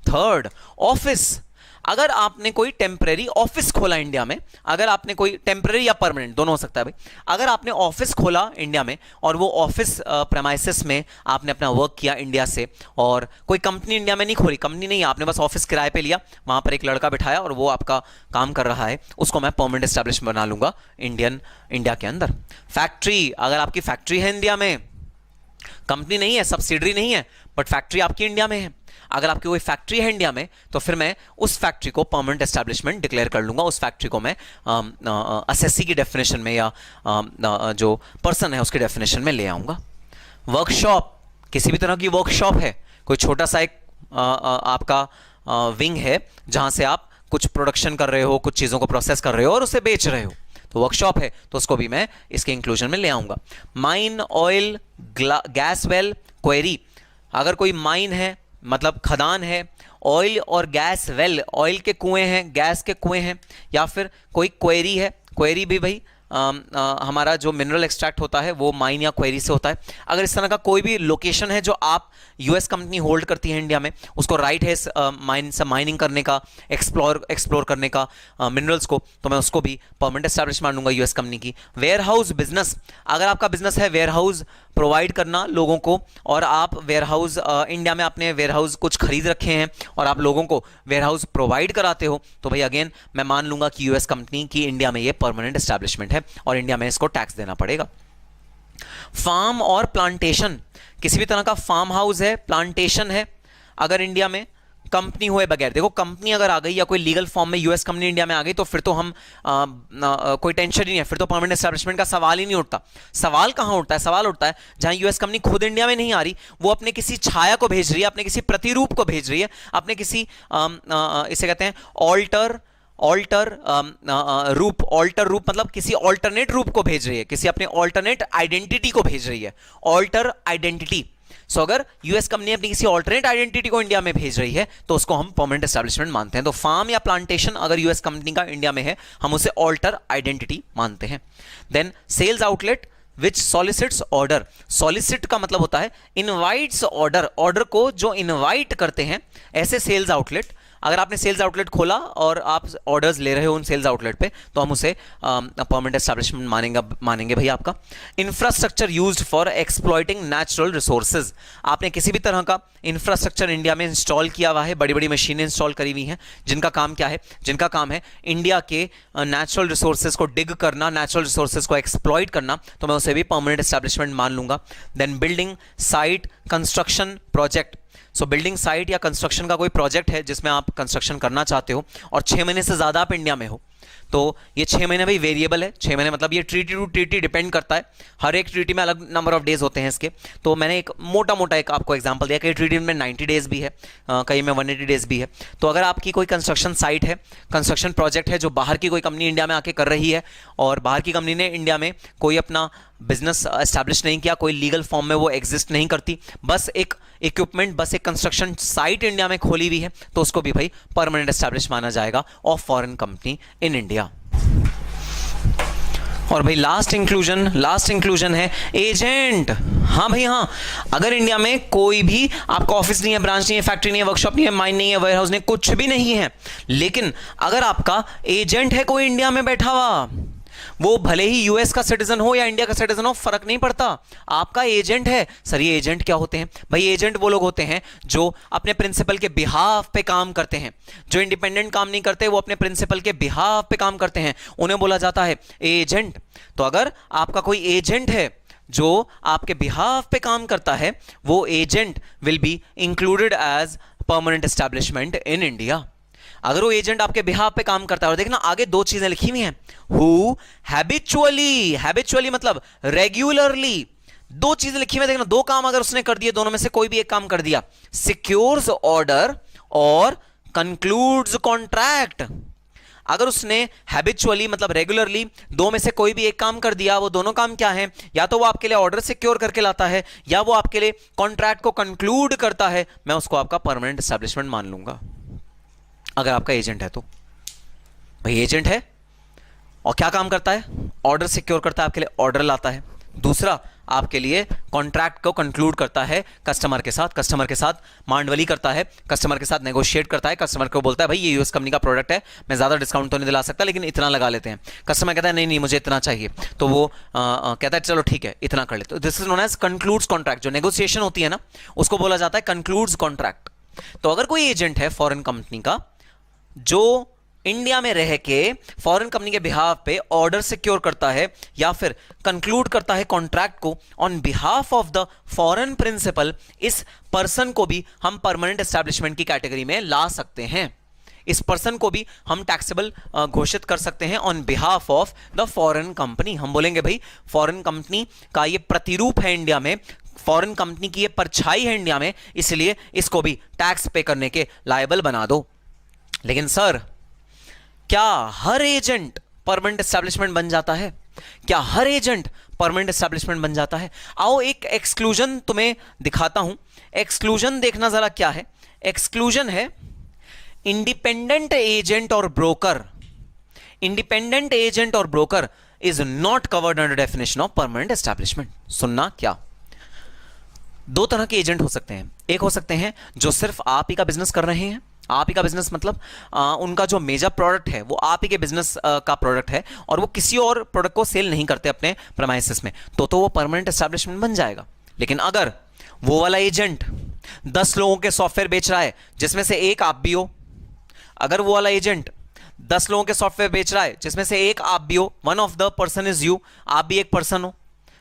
Third, office, अगर आपने कोई टेम्परेरी ऑफिस खोला इंडिया में, अगर आपने कोई टेम्परेरी या परमानेंट दोनों हो सकता है भाई, अगर आपने ऑफिस खोला इंडिया में और वो ऑफिस प्रेमाइसिस में आपने अपना वर्क किया इंडिया से, और कोई कंपनी इंडिया में नहीं खोली, कंपनी नहीं, आपने बस ऑफिस किराए पे लिया, वहां पर एक लड़का बिठाया और वो आपका काम कर रहा है, उसको मैं परमानेंट एस्टैब्लिशमेंट बना लूंगा इंडिया के अंदर। फैक्ट्री, अगर आपकी फैक्ट्री है इंडिया में, कंपनी नहीं है, सब्सिडरी नहीं है, बट फैक्ट्री आपकी इंडिया में है, अगर आपकी कोई फैक्ट्री है इंडिया में तो फिर मैं उस फैक्ट्री को परमानेंट एस्टैब्लिशमेंट डिक्लेयर कर लूंगा। उस फैक्ट्री को मैं एसएससी की डेफिनेशन में या जो पर्सन है उसकी डेफिनेशन में ले आऊंगा। वर्कशॉप, किसी भी तरह की वर्कशॉप है, कोई छोटा सा एक आपका विंग है जहां से आप कुछ प्रोडक्शन कर रहे हो, कुछ चीजों को प्रोसेस कर रहे हो और उसे बेच रहे हो, तो वर्कशॉप है, तो उसको भी मैं इसके इंक्लूजन में ले आऊंगा। Mine, oil, gas well, query, अगर कोई माइन है मतलब खदान है, ऑयल और गैस वेल, ऑयल के कुएं हैं, गैस के कुएं हैं, या फिर कोई क्वेरी है, क्वेरी भी भाई हमारा जो मिनरल एक्सट्रैक्ट होता है वो माइन या क्वेरी से होता है। अगर इस तरह का कोई भी लोकेशन है जो आप यूएस कंपनी होल्ड करती है इंडिया में, उसको राइट है इस माइनिंग करने का, एक्सप्लोर करने का मिनरल्स को, तो मैं उसको भी परमानेंट एस्टैब्लिश मान लूंगा यूएस कंपनी की। वेयर हाउस बिजनेस, अगर आपका बिजनेस है वेयर हाउस प्रोवाइड करना लोगों को, और आप वेयर हाउस इंडिया में आपने वेयर हाउस कुछ खरीद रखे हैं और आप लोगों को वेयर हाउस प्रोवाइड कराते हो, तो भाई अगेन मैं मान लूंगा कि यूएस कंपनी की इंडिया में ये परमानेंट एस्टैब्लिशमेंट है और इंडिया में इसको टैक्स देना पड़ेगा। फार्म और प्लांटेशन, किसी भी तरह का फार्म हाउस है, प्लांटेशन है, अगर इंडिया में कंपनी हुए बगैर, देखो कंपनी अगर आ गई या कोई लीगल फॉर्म में यूएस कंपनी इंडिया में आ गई तो फिर तो हम कोई टेंशन ही नहीं है, फिर तो परमानेंट एस्टैब्लिशमेंट का सवाल ही नहीं उठता। सवाल कहां उठता है? सवाल उठता है जहां यूएस कंपनी खुद इंडिया में नहीं आ रही, वो अपने किसी छाया को भेज रही है, अपने किसी प्रतिरूप को भेज रही है, अपने किसी इसे कहते हैं ऑल्टर रूप मतलब किसी ऑल्टरनेट रूप को भेज रही है, किसी अपने ऑल्टरनेट आइडेंटिटी को भेज रही है, ऑल्टर आइडेंटिटी। सो अगर यूएस कंपनी अपनी किसी ऑल्टरनेट आइडेंटिटी को इंडिया में भेज रही है तो उसको हम परमानेंट एस्टैब्लिशमेंट मानते हैं। तो फार्म या प्लांटेशन अगर यूएस कंपनी का इंडिया में है, हम उसे ऑल्टर आइडेंटिटी मानते हैं। देन सेल्स आउटलेट विच सॉलिसिट्स ऑर्डर, सॉलिसिट का मतलब होता है इनवाइट्स ऑर्डर, ऑर्डर को जो इनवाइट करते हैं, ऐसे सेल्स आउटलेट। अगर आपने सेल्स आउटलेट खोला और आप ऑर्डर्स ले रहे हो उन सेल्स आउटलेट पे, तो हम उसे परमानेंट एस्टैब्लिशमेंट मानेंगे भाई आपका। Infrastructure used for exploiting natural resources, आपने किसी भी तरह का इंफ्रास्ट्रक्चर इंडिया में इंस्टॉल किया हुआ है, बड़ी बड़ी मशीनें इंस्टॉल करी हुई हैं, जिनका काम क्या है? जिनका काम है इंडिया के नेचुरल रिसोर्सेज को डिग करना, नेचुरल रिसोर्सेज को एक्सप्लॉइट करना, तो मैं उसे भी परमानेंट एस्टैब्लिशमेंट मान लूंगा। Then building site construction project, so building site या कंस्ट्रक्शन का कोई प्रोजेक्ट है जिसमें आप कंस्ट्रक्शन करना चाहते हो और 6 महीने से ज्यादा आप इंडिया में हो, तो ये 6 महीने भाई वेरिएबल है। 6 महीने मतलब ये ट्रीटी टू ट्रीटी डिपेंड करता है, हर एक ट्रीटी में अलग नंबर ऑफ डेज होते हैं इसके। तो मैंने एक मोटा एक आपको एग्जांपल दिया, कई ट्रीटी में 90 डेज भी है, कई में 180 डेज भी है। तो अगर आपकी कोई कंस्ट्रक्शन साइट है, कंस्ट्रक्शन प्रोजेक्ट है जो बाहर की कोई कंपनी इंडिया में आके कर रही है और बाहर की कंपनी ने इंडिया में कोई अपना बिजनेस एस्टैब्लिश नहीं किया, कोई लीगल फॉर्म में वो एग्जिस्ट नहीं करती, बस एक इक्विपमेंट, बस एक कंस्ट्रक्शन साइट इंडिया में खोली हुई है, तो उसको भी भाई परमानेंट एस्टैब्लिश माना जाएगा of foreign company in India. और भाई लास्ट इंक्लूजन है एजेंट। हाँ भाई हाँ, अगर इंडिया में कोई भी आपका ऑफिस नहीं है, ब्रांच नहीं है, फैक्ट्री नहीं है, वर्कशॉप नहीं है, माइन नहीं है, वेयर हाउस नहीं, कुछ भी नहीं है, लेकिन अगर आपका एजेंट है कोई इंडिया में बैठा हुआ, वो भले ही यूएस का सिटीजन हो या इंडिया का सिटीजन हो, फर्क नहीं पड़ता, आपका एजेंट है। सर ये एजेंट क्या होते हैं? भाई एजेंट वो लोग होते हैं जो अपने प्रिंसिपल के बिहाफ पे काम करते हैं, जो इंडिपेंडेंट काम नहीं करते, वो अपने प्रिंसिपल के बिहाफ पे काम करते हैं, उन्हें बोला जाता है एजेंट। तो अगर आपका कोई एजेंट है जो आपके बिहाफ पे काम करता है, वो agent will be included as permanent establishment in India. अगर वो एजेंट आपके बिहाफ पे काम करता है, और देखना आगे दो चीजें लिखी हुई हैं, हु हैबिचुअली, हैबिचुअली मतलब रेगुलरली, दो चीजें लिखी हुई, देखना दो काम अगर उसने कर दिए, दोनों में से कोई भी एक काम कर दिया, सिक्योर्स ऑर्डर और कंक्लूड्स कॉन्ट्रैक्ट। अगर उसने हैबिचुअली मतलब रेगुलरली दो में से कोई भी एक काम कर दिया, वो दोनों काम क्या है? या तो वो आपके लिए ऑर्डर सिक्योर करके लाता है, या वो आपके लिए कॉन्ट्रैक्ट को कंक्लूड करता है, मैं उसको आपका परमानेंट एस्टैब्लिशमेंट मान लूंगा, अगर आपका एजेंट है तो। भाई एजेंट है और क्या काम करता है? ऑर्डर सिक्योर करता है, आपके लिए ऑर्डर लाता है। दूसरा, आपके लिए कॉन्ट्रैक्ट को कंक्लूड करता है कस्टमर के साथ, कस्टमर के साथ मांडवली करता है, कस्टमर के साथ नेगोशिएट करता है, कस्टमर को बोलता है भाई ये यूएस कंपनी का प्रोडक्ट है, मैं ज्यादा डिस्काउंट तो नहीं दिला सकता लेकिन इतना लगा लेते हैं। कस्टमर कहता है नहीं नहीं मुझे इतना चाहिए, तो वो कहता है चलो ठीक है इतना कर लेते। This is known as concludes contract. जो नेगोशिएशन होती है ना, उसको बोला जाता है कंक्लूड्स कॉन्ट्रैक्ट। तो अगर कोई एजेंट है फॉरेन कंपनी का जो इंडिया में रह के फॉरेन कंपनी के बिहाफ पे ऑर्डर सिक्योर करता है या फिर कंक्लूड करता है कॉन्ट्रैक्ट को on behalf of the foreign principal, इस पर्सन को भी हम परमानेंट एस्टैब्लिशमेंट की कैटेगरी में ला सकते हैं। इस पर्सन को भी हम टैक्सेबल घोषित कर सकते हैं on behalf of the foreign company. हम बोलेंगे भाई फॉरेन कंपनी का ये प्रतिरूप है इंडिया में, फॉरेन कंपनी की ये परछाई है इंडिया में, इसलिए इसको भी टैक्स पे करने के लायबल बना दो। लेकिन सर क्या हर एजेंट परमानेंट एस्टैब्लिशमेंट बन जाता है? क्या हर एजेंट परमानेंट एस्टैब्लिशमेंट बन जाता है? आओ एक एक्सक्लूजन तुम्हें दिखाता हूं। एक्सक्लूजन देखना जरा क्या है। एक्सक्लूजन है इंडिपेंडेंट एजेंट और ब्रोकर। इंडिपेंडेंट एजेंट और broker is not covered under definition of permanent establishment. सुनना क्या, दो तरह के एजेंट हो सकते हैं। एक हो सकते हैं जो सिर्फ आप ही का बिजनेस कर रहे हैं, आप ही का बिजनेस मतलब उनका जो मेजर प्रोडक्ट है वो आप ही के बिजनेस का प्रोडक्ट है और वो किसी और प्रोडक्ट को सेल नहीं करते अपने प्रेमाइसेस में, तो वो परमानेंट एस्टैब्लिशमेंट बन जाएगा। लेकिन अगर वो वाला एजेंट 10 लोगों के सॉफ्टवेयर बेच रहा है जिसमें से एक आप भी हो, अगर वो वाला एजेंट 10 लोगों के सॉफ्टवेयर बेच रहा है जिसमें से एक आप भी हो, one of the person is you, आप भी एक पर्सन हो,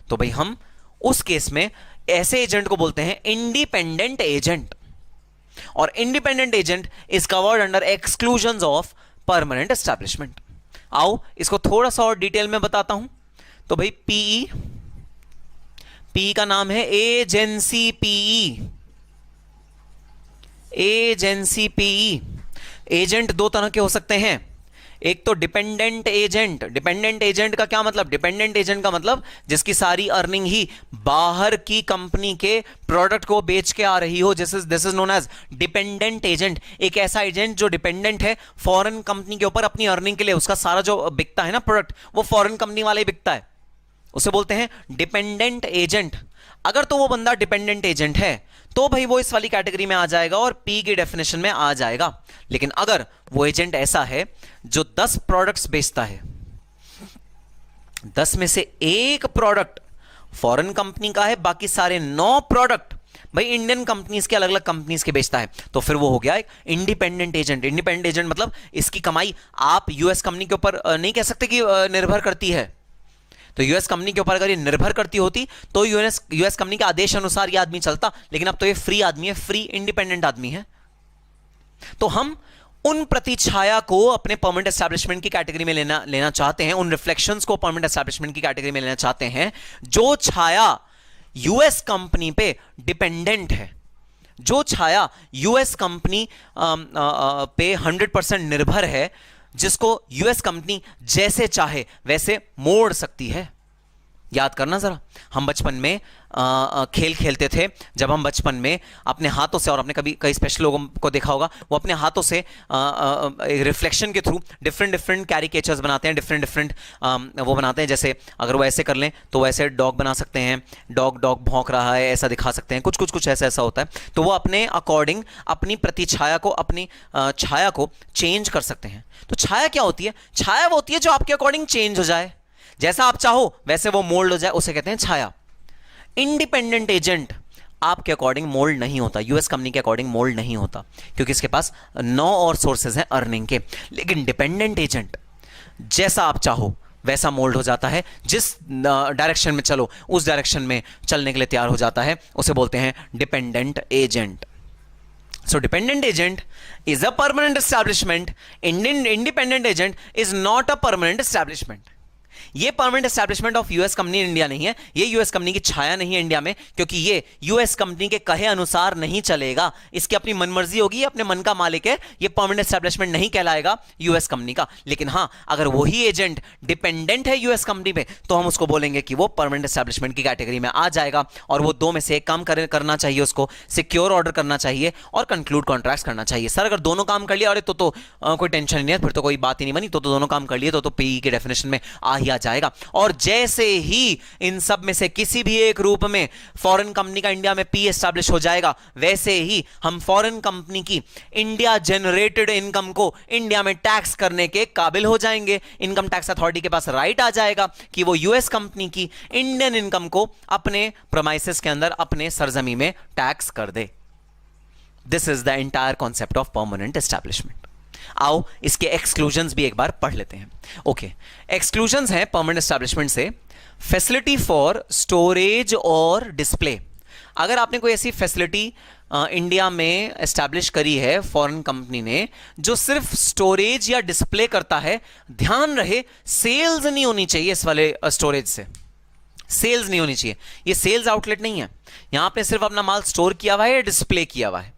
तो भाई हम उस केस में ऐसे एजेंट को बोलते हैं इंडिपेंडेंट एजेंट। और independent agent is covered under exclusion of permanent establishment. आओ इसको थोड़ा सा और डिटेल में बताता हूं। तो भाई पीई, पीई का नाम है agency PE. Agency PE agent दो तरह के हो सकते हैं। एक तो डिपेंडेंट एजेंट। डिपेंडेंट एजेंट का क्या मतलब? डिपेंडेंट एजेंट का मतलब जिसकी सारी अर्निंग ही बाहर की कंपनी के प्रोडक्ट को बेच के आ रही हो। This is known age dependent agent. एक ऐसा एजेंट जो डिपेंडेंट है फॉरेन कंपनी के ऊपर अपनी अर्निंग के लिए, उसका सारा जो बिकता है ना प्रोडक्ट वो फॉरेन कंपनी वाला ही बिकता है, उसे बोलते हैं डिपेंडेंट एजेंट। अगर तो वो बंदा डिपेंडेंट एजेंट है तो भाई वो इस वाली कैटेगरी में आ जाएगा और पी की डेफिनेशन में आ जाएगा। लेकिन अगर वो एजेंट ऐसा है जो 10 प्रोडक्ट्स बेचता है, 10 में से एक प्रोडक्ट फॉरेन कंपनी का है, बाकी सारे 9 प्रोडक्ट भाई इंडियन कंपनीज के अलग अलग कंपनीज के बेचता है, तो फिर वो हो गया एक इंडिपेंडेंट एजेंट। इंडिपेंडेंट एजेंट मतलब इसकी कमाई आप यूएस कंपनी के ऊपर नहीं कह सकते कि निर्भर करती है। तो यूएस कंपनी के ऊपर अगर ये निर्भर करती होती तो यूएस कंपनी के आदेश अनुसार ये आदमी चलता, लेकिन अब तो ये फ्री आदमी है, फ्री इंडिपेंडेंट आदमी है। तो हम उन प्रतिछाया को अपने परमानेंट एस्टैब्लिशमेंट की कैटेगरी में लेना चाहते हैं, उन रिफ्लेक्शंस को परमानेंट एस्टैब्लिशमेंट की कैटेगरी में लेना चाहते हैं जो छाया यूएस कंपनी पे डिपेंडेंट है, जो छाया यूएस कंपनी पे 100% निर्भर है, जिसको यूएस कंपनी जैसे चाहे वैसे मोड़ सकती है। याद करना जरा, हम बचपन में खेल खेलते थे। जब हम बचपन में अपने हाथों से, और आपने कभी कई स्पेशल लोगों को देखा होगा, वो अपने हाथों से रिफ्लेक्शन के थ्रू डिफरेंट कैरिकेचर्स बनाते हैं, डिफरेंट वो बनाते हैं। जैसे अगर वो ऐसे कर लें तो वो ऐसे डॉग बना सकते हैं, डॉग भौंक रहा है ऐसा दिखा सकते हैं, कुछ ऐसा होता है। तो वो अपने अकॉर्डिंग अपनी प्रतिछाया को, अपनी छाया को चेंज कर सकते हैं। तो छाया क्या होती है? छाया वो होती है जो आपके अकॉर्डिंग चेंज हो जाए। जैसा आप चाहो वैसे वो मोल्ड हो जाए, उसे कहते हैं छाया। इंडिपेंडेंट एजेंट आपके अकॉर्डिंग मोल्ड नहीं होता, यूएस कंपनी के अकॉर्डिंग मोल्ड नहीं होता, क्योंकि इसके पास 9 और सोर्सेज हैं अर्निंग के। लेकिन डिपेंडेंट एजेंट जैसा आप चाहो वैसा मोल्ड हो जाता है, जिस डायरेक्शन में चलो उस डायरेक्शन में चलने के लिए तैयार हो जाता है, उसे बोलते हैं dependent agent. So dependent agent is a permanent establishment. Independent agent is not a permanent establishment. ये permanent establishment of US company in India नहीं है, ये यूएस कंपनी की छाया नहीं है इंडिया में, क्योंकि ये यूएस कंपनी के कहे अनुसार नहीं चलेगा, इसकी अपनी मनमर्जी होगी, ये अपने मन का मालिक है, ये परमानेंट एस्टैब्लिशमेंट नहीं कहलाएगा यूएस कंपनी का। लेकिन हाँ, अगर वही एजेंट डिपेंडेंट है यूएस कंपनी पे, तो हम उसको बोलेंगे कि वो परमानेंट एस्टैब्लिशमेंट की कैटेगरी में आ जाएगा, और वो दो में से एक काम करना चाहिए, उसको सिक्योर ऑर्डर करना चाहिए और कंक्लूड कॉन्ट्रैक्ट्स करना चाहिए। सर अगर दोनों काम कर लिया, अरे तो कोई टेंशन नहीं है, फिर तो कोई बात ही नहीं बनी, तो दोनों काम कर लिए तो पीई के डेफिनेशन में आ ही जाएगा। और जैसे ही इन सब में से किसी भी एक रूप में फॉरेन कंपनी का इंडिया में पी एस्टैब्लिश हो जाएगा, वैसे ही हम फॉरेन कंपनी की इंडिया जनरेटेड इनकम को इंडिया में टैक्स करने के काबिल हो जाएंगे। इनकम टैक्स अथॉरिटी के पास राइट आ जाएगा कि वो यूएस कंपनी की इंडियन इनकम को अपने प्रोमाइसेस के अंदर, अपने सरजमी में टैक्स कर दे। This is the entire concept of permanent establishment. आओ इसके एक्सक्लूजन्स भी एक बार पढ़ लेते हैं। ओके, एक्सक्लूजन्स हैं परमानेंट एस्टैब्लिशमेंट से, फैसिलिटी फॉर स्टोरेज और डिस्प्ले। अगर आपने कोई ऐसी फैसिलिटी इंडिया में एस्टैब्लिश करी है फॉरेन कंपनी ने, जो सिर्फ स्टोरेज या डिस्प्ले करता है, ध्यान रहे सेल्स नहीं होनी चाहिए इस वाले स्टोरेज से, सेल्स नहीं होनी चाहिए। ये सेल्स आउटलेट नहीं है, यहां पे सिर्फ अपना माल स्टोर किया हुआ है या डिस्प्ले किया हुआ है,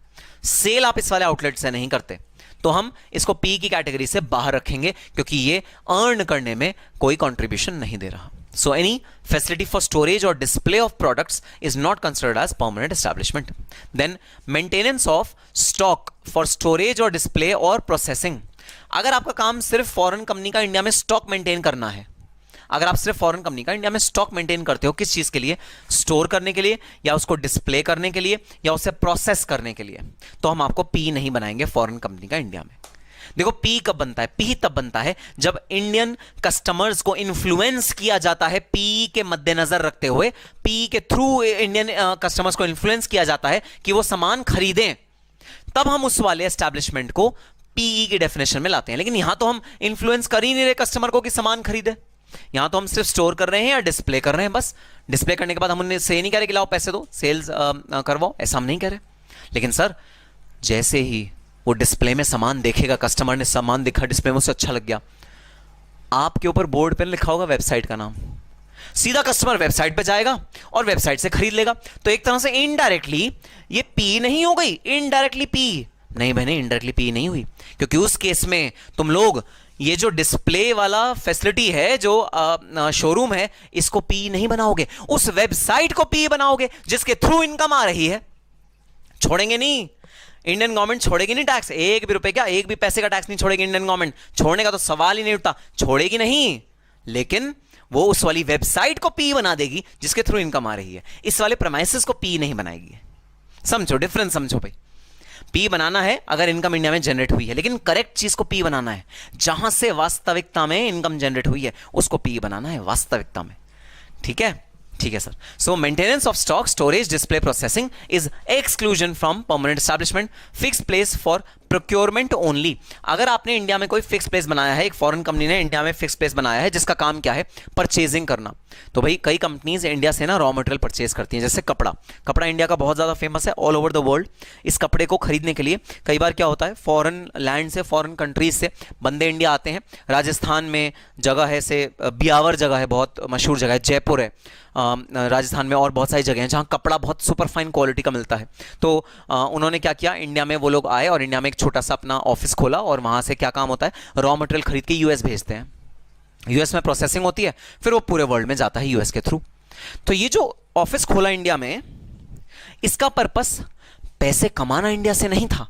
सेल आप इस वाले आउटलेट से नहीं करते, तो हम इसको पी की कैटेगरी से बाहर रखेंगे, क्योंकि ये अर्न करने में कोई कंट्रीब्यूशन नहीं दे रहा। So any facility for storage और display of products is not considered as permanent establishment. Then maintenance of stock for storage और डिस्प्ले और प्रोसेसिंग। अगर आपका काम सिर्फ फॉरेन कंपनी का इंडिया में स्टॉक मेंटेन करना है, अगर आप सिर्फ फॉरेन कंपनी का इंडिया में स्टॉक मेंटेन करते हो, किस चीज के लिए, स्टोर करने के लिए या उसको डिस्प्ले करने के लिए या उसे प्रोसेस करने के लिए, तो हम आपको पी नहीं बनाएंगे फॉरेन कंपनी का इंडिया में। देखो पी कब बनता है, पी तब बनता है जब इंडियन कस्टमर्स को इन्फ्लुएंस किया जाता है, पी के मद्देनजर रखते हुए, पी के थ्रू इंडियन कस्टमर्स को इन्फ्लुएंस किया जाता है कि वो सामान खरीदें, तब हम उस वाले एस्टैब्लिशमेंट को पीई की डेफिनेशन में लाते हैं। लेकिन यहां तो हम इन्फ्लुएंस कर ही नहीं रहे कस्टमर को कि सामान खरीदे, यहां तो हम सिर्फ स्टोर कर रहे हैं या डिस्प्ले कर रहे हैं, बस डिस्प्ले करने के बाद हम उन्हें से नहीं कह रहे कि लाओ पैसे दो, सेल्स करवाओ, ऐसा हम नहीं कह रहे। लेकिन सर जैसे ही वो डिस्प्ले में सामान देखेगा, कस्टमर ने सामान देखा डिस्प्ले में, उसे अच्छा लग गया, आपके ऊपर बोर्ड पे लिखा होगा वेबसाइट का नाम, सीधा कस्टमर वेबसाइट पे जाएगा और वेबसाइट से खरीद लेगा। तो एक तरह से इनडायरेक्टली ये पी नहीं हो गई, इनडायरेक्टली पी नहीं बहने, इनडायरेक्टली पी नहीं हुई, क्योंकि उस केस में तुम लोग ये जो डिस्प्ले वाला फैसिलिटी है, जो शोरूम है, इसको पी नहीं बनाओगे, उस वेबसाइट को पी बनाओगे जिसके थ्रू इनकम आ रही है। छोड़ेंगे नहीं, इंडियन गवर्नमेंट छोड़ेगी नहीं टैक्स, एक भी रुपए क्या, एक भी पैसे का टैक्स नहीं छोड़ेगी इंडियन गवर्नमेंट, छोड़ने का तो सवाल ही नहीं उठता, छोड़ेगी नहीं, लेकिन वो उस वाली वेबसाइट को पी बना देगी जिसके थ्रू इनकम आ रही है, इस वाले प्रेमाइसेस को पी नहीं बनाएगी। समझो डिफरेंस, समझो भाई। पी बनाना है अगर इनकम इंडिया में जनरेट हुई है, लेकिन करेक्ट चीज को पी बनाना है, जहां से वास्तविकता में इनकम जनरेट हुई है उसको पी बनाना है वास्तविकता में। ठीक है, ठीक है sir. So maintenance of stock, storage, display, processing is exclusion from permanent establishment. Fix place for procurement only. अगर आपने इंडिया में कोई फिक्स प्लेस बनाया है, एक फॉरेन कंपनी ने इंडिया में फिक्स प्लेस बनाया है जिसका काम क्या है, परचेजिंग करना, तो भाई कई कंपनीज इंडिया से ना रॉ मटेरियल परचेज करती हैं, जैसे कपड़ा इंडिया का बहुत ज़्यादा फेमस है ऑल ओवर द वर्ल्ड। इस कपड़े को खरीदने के लिए कई बार क्या होता है, फॉरेन लैंड से, फॉरेन कंट्रीज से बंदे इंडिया आते हैं। राजस्थान में जगह है, से ब्यावर जगह है, बहुत मशहूर जगह है, जयपुर है राजस्थान में, और बहुत सारी जगह हैं जहाँ कपड़ा बहुत सुपर फाइन क्वालिटी का मिलता है। तो उन्होंने क्या किया, इंडिया में वो लोग आए और इंडिया में एक छोटा सा अपना ऑफिस खोला, और वहाँ से क्या काम होता है, रॉ मटेरियल खरीद के यूएस भेजते हैं, यूएस में प्रोसेसिंग होती है, फिर वो पूरे वर्ल्ड में जाता है यूएस के थ्रू। तो ये जो ऑफिस खोला इंडिया में, इसका पर्पस पैसे कमाना इंडिया से नहीं था,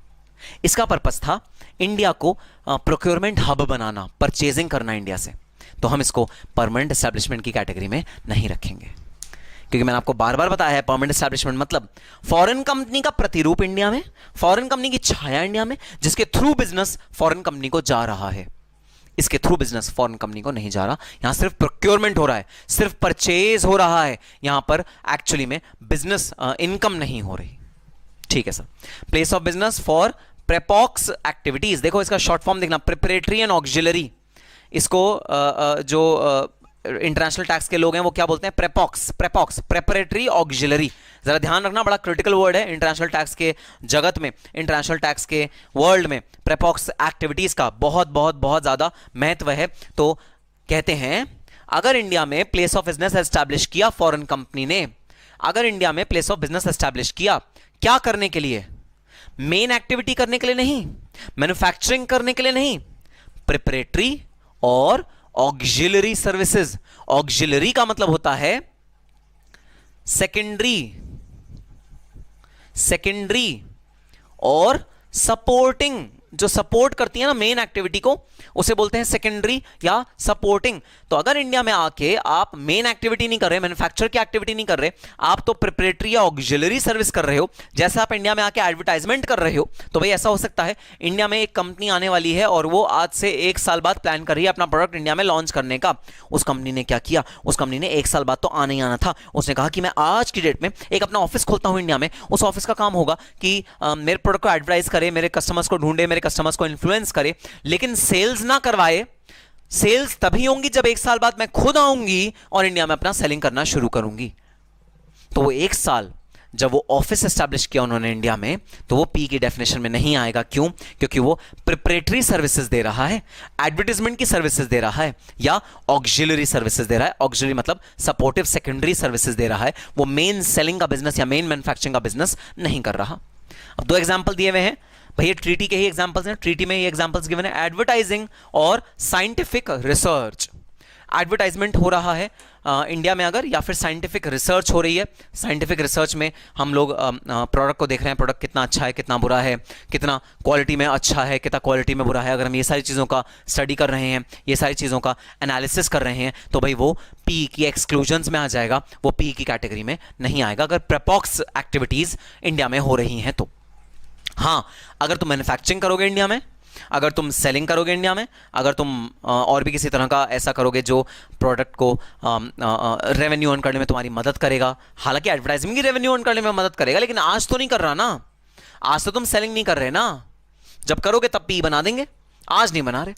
इसका पर्पस था इंडिया को प्रोक्योरमेंट हब बनाना, परचेजिंग करना इंडिया से। तो हम इसको परमानेंट एस्टैब्लिशमेंट की कैटेगरी में नहीं रखेंगे, क्योंकि मैंने आपको बार बार बताया है परमानेंट एस्टैब्लिशमेंट मतलब फॉरेन कंपनी का प्रतिरूप इंडिया में, फॉरेन कंपनी की छाया इंडिया में, जिसके थ्रू बिजनेस फॉरेन कंपनी को जा रहा है। इसके थ्रू बिजनेस फॉरेन कंपनी को नहीं जा रहा, यहां सिर्फ प्रोक्योरमेंट हो रहा है, सिर्फ परचेज हो रहा है, यहां पर एक्चुअली में बिजनेस इनकम नहीं हो रही। ठीक है sir. Place of business for prep aux activities, देखो इसका शॉर्ट फॉर्म देखना, प्रिपरेटरी एंड ऑक्सिलरी। इसको जो इंटरनेशनल टैक्स के लोग हैं वो क्या बोलते हैं, प्रेपॉक्स, प्रेपरेटरी ऑक्सिलरी। जरा ध्यान रखना, बड़ा क्रिटिकल वर्ड है इंटरनेशनल टैक्स के जगत में, इंटरनेशनल टैक्स के वर्ल्ड में प्रेपॉक्स एक्टिविटीज का बहुत बहुत बहुत ज्यादा महत्व है। तो कहते हैं अगर इंडिया में प्लेस ऑफ बिजनेस एस्टैब्लिश किया फॉरेन कंपनी ने, अगर इंडिया में प्लेस ऑफ बिजनेस एस्टैब्लिश किया, क्या करने के लिए, मेन एक्टिविटी करने के लिए नहीं, मैन्युफैक्चरिंग करने के लिए नहीं, प्रिपरेटरी और ऑक्सिलरी सर्विसेज। ऑक्सिलरी का मतलब होता है सेकेंडरी और सपोर्टिंग, जो सपोर्ट करती है ना मेन एक्टिविटी को, उसे बोलते हैं सेकेंडरी या सपोर्टिंग। तो अगर इंडिया में आके आप मेन एक्टिविटी नहीं कर रहे, मैन्युफैक्चर की एक्टिविटी नहीं कर रहे, आप तो प्रिपरेटरी या ऑक्सिलरी सर्विस कर रहे हो, जैसे आप इंडिया में आके एडवर्टाइजमेंट कर रहे हो, तो भाई ऐसा हो सकता है इंडिया में एक कंपनी आने वाली है और वो आज से 1 साल बाद प्लान कर रही है अपना प्रोडक्ट इंडिया में लॉन्च करने का। उस कंपनी ने क्या किया, उस कंपनी ने 1 साल बाद तो आना ही आना था, उसने कहा कि मैं आज की डेट में एक अपना ऑफिस खोलता हूं इंडिया में। उस ऑफिस का काम होगा कि मेरे प्रोडक्ट को एडवर्टाइज करे, मेरे कस्टमर्स को ढूंढे, मेरे कस्टमर्स को इन्फ्लुएंस करे, लेकिन सेल्स ना करवाए। सेल्स तभी होंगी जब 1 साल बाद मैं खुद आऊंगी और इंडिया में अपना सेलिंग करना शुरू करूंगी। तो वो 1 साल जब वो ऑफिस एस्टैब्लिश किया उन्होंने इंडिया में, तो वो पी की डेफिनेशन में नहीं आएगा। क्यों? क्योंकि वो प्रिपरेटरी सर्विसेज दे रहा है, एडवर्टाइजमेंट की सर्विसेज दे रहा है, या ऑक्सिलरी सर्विसेज दे रहा है। ऑक्सिलरी मतलब सपोर्टिव सेकेंडरी सर्विसेज दे रहा है। वो मेन सेलिंग का बिजनेस या मेन मैन्युफैक्चरिंग का बिजनेस नहीं कर रहा। अब 2 एग्जाम्पल दिए हुए हैं भैया, ट्रीटी के ही एग्जांपल्स हैं, ट्रीटी में ये एग्जांपल्स गिवन है, एडवर्टाइजिंग और साइंटिफिक रिसर्च। एडवर्टाइजमेंट हो रहा है इंडिया में अगर, या फिर साइंटिफिक रिसर्च हो रही है। साइंटिफिक रिसर्च में हम लोग प्रोडक्ट को देख रहे हैं, प्रोडक्ट कितना अच्छा है, कितना बुरा है, कितना क्वालिटी में अच्छा है, कितना क्वालिटी में बुरा है। अगर हम ये सारी चीज़ों का स्टडी कर रहे हैं, ये सारी चीज़ों का एनालिसिस कर रहे हैं, तो भाई वो पी की एक्सक्लूजन्स में आ जाएगा, वो पी की कैटेगरी में नहीं आएगा अगर प्रेपॉक्स एक्टिविटीज़ इंडिया में हो रही हैं तो। हाँ, अगर तुम मैन्युफैक्चरिंग करोगे इंडिया में, अगर तुम सेलिंग करोगे इंडिया में, अगर तुम और भी किसी तरह का ऐसा करोगे जो प्रोडक्ट को रेवेन्यू अर्न करने में तुम्हारी मदद करेगा, हालांकि एडवर्टाइजिंग की रेवेन्यू अर्न करने में मदद करेगा, लेकिन आज तो नहीं कर रहा ना, आज तो तुम सेलिंग नहीं कर रहे ना, जब करोगे तब पी बना देंगे, आज नहीं बना रहे।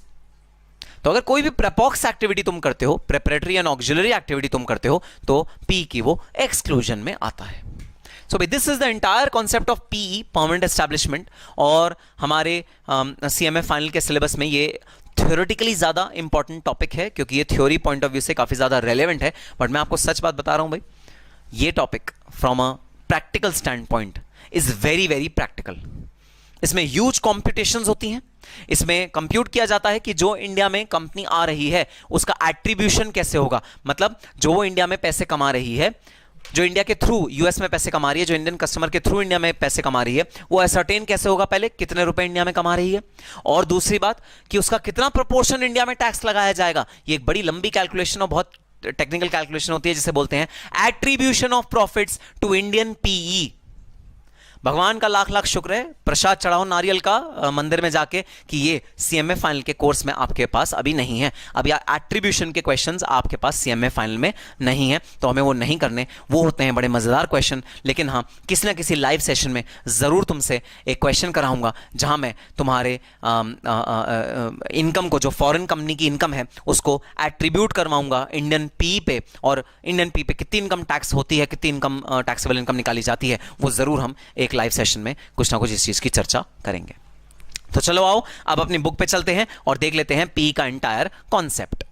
तो अगर कोई भी प्रेपॉक्स एक्टिविटी तुम करते हो, प्रेपरेटरी एंड ऑक्सिलरी एक्टिविटी तुम करते हो, तो पी की वो एक्सक्लूजन में आता है। So this is the entire concept of PE, permanent establishment. और हमारे सीएमए फाइनल के सिलेबस में ये थ्योरेटिकली ज़्यादा इंपॉर्टेंट टॉपिक है, क्योंकि ये थ्योरी पॉइंट ऑफ व्यू से काफ़ी ज़्यादा रेलेवेंट है। बट मैं आपको सच बात बता रहा हूँ भाई, ये topic from a practical stand point is very very practical. इसमें ह्यूज कॉम्पिटिशंस होती हैं, इसमें कंप्यूट किया जाता है कि जो इंडिया में कंपनी आ रही है उसका एट्रीब्यूशन कैसे होगा, मतलब जो वो इंडिया में पैसे कमा रही है, जो इंडिया के थ्रू यूएस में पैसे कमा रही है, जो इंडियन कस्टमर के थ्रू इंडिया में पैसे कमा रही है, वो असर्टेन कैसे होगा, पहले कितने रुपए इंडिया में कमा रही है, और दूसरी बात कि उसका कितना प्रोपोर्शन इंडिया में टैक्स लगाया जाएगा। ये एक बड़ी लंबी कैलकुलेशन और बहुत टेक्निकल कैलकुलेशन होती है, जिसे बोलते हैं attribution of profits to Indian PE. भगवान का लाख लाख शुक्र है, प्रसाद चढ़ाओ नारियल का मंदिर में जाके, कि ये सीएमए फाइनल के कोर्स में आपके पास अभी नहीं है। अब या एट्रीब्यूशन के क्वेश्चंस आपके पास सीएमए फाइनल में नहीं है, तो हमें वो नहीं करने। वो होते हैं बड़े मज़ेदार क्वेश्चन, लेकिन हाँ, किसी ना किसी लाइव सेशन में ज़रूर तुमसे एक क्वेश्चन कराऊंगा, जहाँ मैं तुम्हारे इनकम को, जो फॉरेन कंपनी की इनकम है, उसको एट्रीब्यूट करवाऊंगा इंडियन पी पे, और इंडियन पी पे कितनी इनकम टैक्स होती है, कितनी इनकम टैक्सेबल इनकम निकाली जाती है, वो ज़रूर हम एक लाइव सेशन में कुछ ना कुछ इस चीज की चर्चा करेंगे। तो चलो आओ अब अपनी बुक पे चलते हैं और देख लेते हैं पी का एंटायर कॉन्सेप्ट।